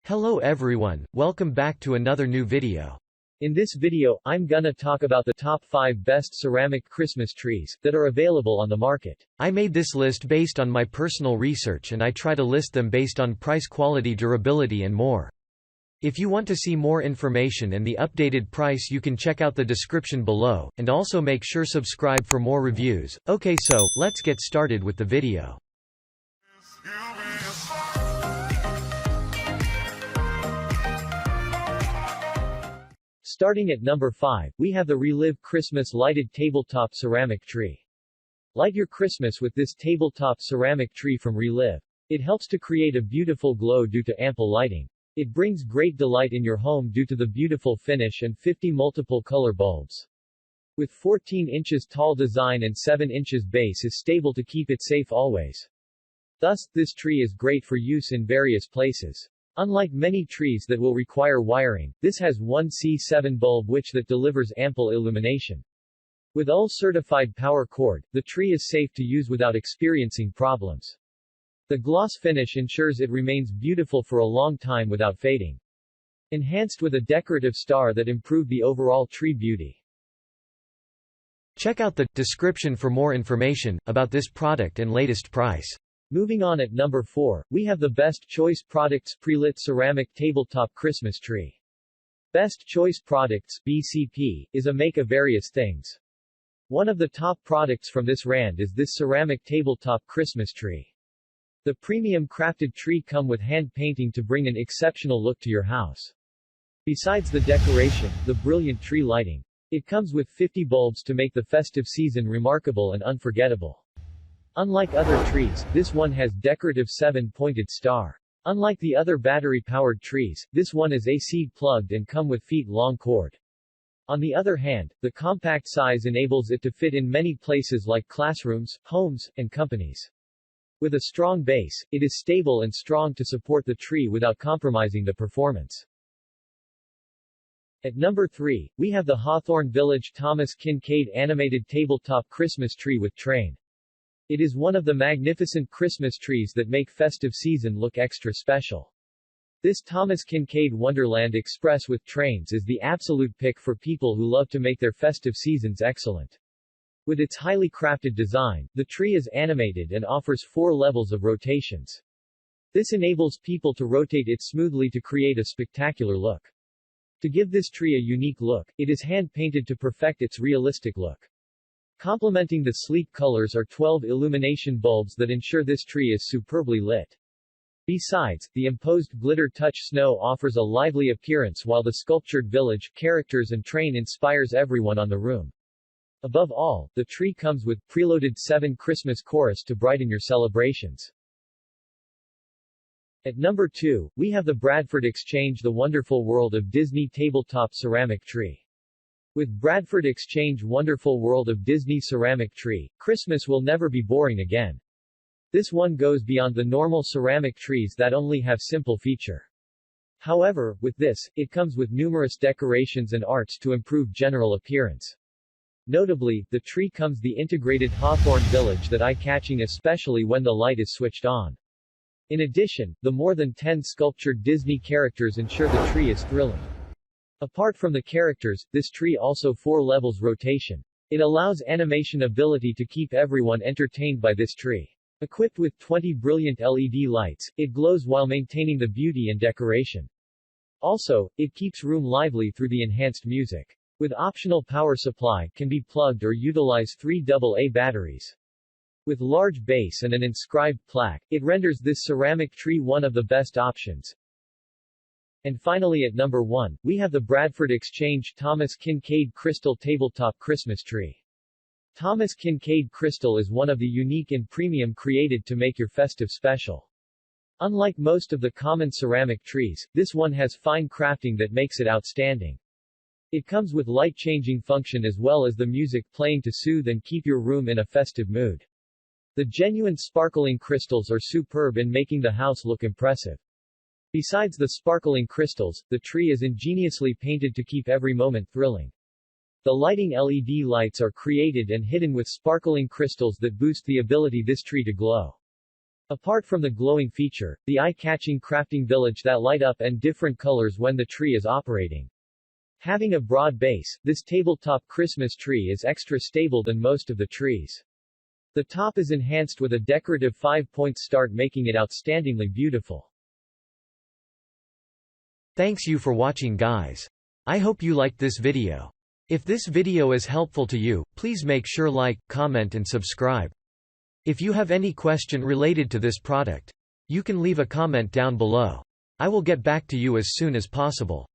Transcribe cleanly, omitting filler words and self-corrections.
Hello everyone, welcome back to another new video. In this video, I'm gonna talk about the top 5 best ceramic Christmas trees that are available on the market. I made this list based on my personal research and I try to list them based on price, quality, durability and more. If you want to see more information and the updated price, you can check out the description below, and also make sure subscribe for more reviews. Okay, so let's get started with the video. Starting at number 5, we have the ReLive Christmas Lighted Tabletop Ceramic Tree. Light your Christmas with this tabletop ceramic tree from ReLive. It helps to create a beautiful glow due to ample lighting. It brings great delight in your home due to the beautiful finish and 50 multiple color bulbs. With 14 inches tall design and 7 inches base is stable to keep it safe always. Thus, this tree is great for use in various places. Unlike many trees that will require wiring, this has one C7 bulb that delivers ample illumination. With UL certified power cord, the tree is safe to use without experiencing problems. The gloss finish ensures it remains beautiful for a long time without fading. Enhanced with a decorative star that improve the overall tree beauty. Check out the description for more information about this product and latest price. Moving on at number 4, we have the Best Choice Products Prelit Ceramic Tabletop Christmas Tree. Best Choice Products BCP is a make of various things. One of the top products from this brand is this ceramic tabletop Christmas tree. The premium crafted tree come with hand painting to bring an exceptional look to your house. Besides the decoration, the brilliant tree lighting. It comes with 50 bulbs to make the festive season remarkable and unforgettable. Unlike other trees, this one has decorative 7-pointed star. Unlike the other battery-powered trees, this one is AC plugged and come with feet-long cord. On the other hand, the compact size enables it to fit in many places like classrooms, homes, and companies. With a strong base, it is stable and strong to support the tree without compromising the performance. At number 3, we have the Hawthorne Village Thomas Kinkade Animated Tabletop Christmas Tree with Train. It is one of the magnificent Christmas trees that make festive season look extra special. This Thomas Kinkade Wonderland Express with trains is the absolute pick for people who love to make their festive seasons excellent. With its highly crafted design, the tree is animated and offers 4 levels of rotations. This enables people to rotate it smoothly to create a spectacular look. To give this tree a unique look, it is hand-painted to perfect its realistic look. Complementing the sleek colors are 12 illumination bulbs that ensure this tree is superbly lit. Besides, the imposed glitter touch snow offers a lively appearance while the sculptured village, characters and train inspires everyone on the room. Above all, the tree comes with preloaded 7 Christmas chorus to brighten your celebrations. At number 2, we have the Bradford Exchange The Wonderful World of Disney Tabletop Ceramic Tree. With Bradford Exchange Wonderful World of Disney Ceramic Tree, Christmas will never be boring again. This one goes beyond the normal ceramic trees that only have simple feature. However, with this, it comes with numerous decorations and arts to improve general appearance. Notably, the tree comes the integrated Hawthorne Village that eye-catching especially when the light is switched on. In addition, the more than 10 sculptured Disney characters ensure the tree is thrilling. Apart from the characters, this tree also 4 levels rotation. It allows animation ability to keep everyone entertained by this tree. Equipped with 20 brilliant LED lights, it glows while maintaining the beauty and decoration. Also, it keeps room lively through the enhanced music. With optional power supply, can be plugged or utilize 3 AA batteries. With large base and an inscribed plaque, it renders this ceramic tree one of the best options. And finally at number 1, we have the Bradford Exchange Thomas Kinkade Crystal Tabletop Christmas Tree. Thomas Kinkade Crystal is one of the unique and premium created to make your festive special. Unlike most of the common ceramic trees, this one has fine crafting that makes it outstanding. It comes with light-changing function as well as the music playing to soothe and keep your room in a festive mood. The genuine sparkling crystals are superb in making the house look impressive. Besides the sparkling crystals, the tree is ingeniously painted to keep every moment thrilling. The lighting LED lights are created and hidden with sparkling crystals that boost the ability this tree to glow. Apart from the glowing feature, the eye-catching crafting village that light up and different colors when the tree is operating. Having a broad base, this tabletop Christmas tree is extra stable than most of the trees. The top is enhanced with a decorative 5-point start, making it outstandingly beautiful. Thanks you for watching, guys. I hope you liked this video. If this video is helpful to you, please make sure like, comment and subscribe. If you have any question related to this product, you can leave a comment down below. I will get back to you as soon as possible.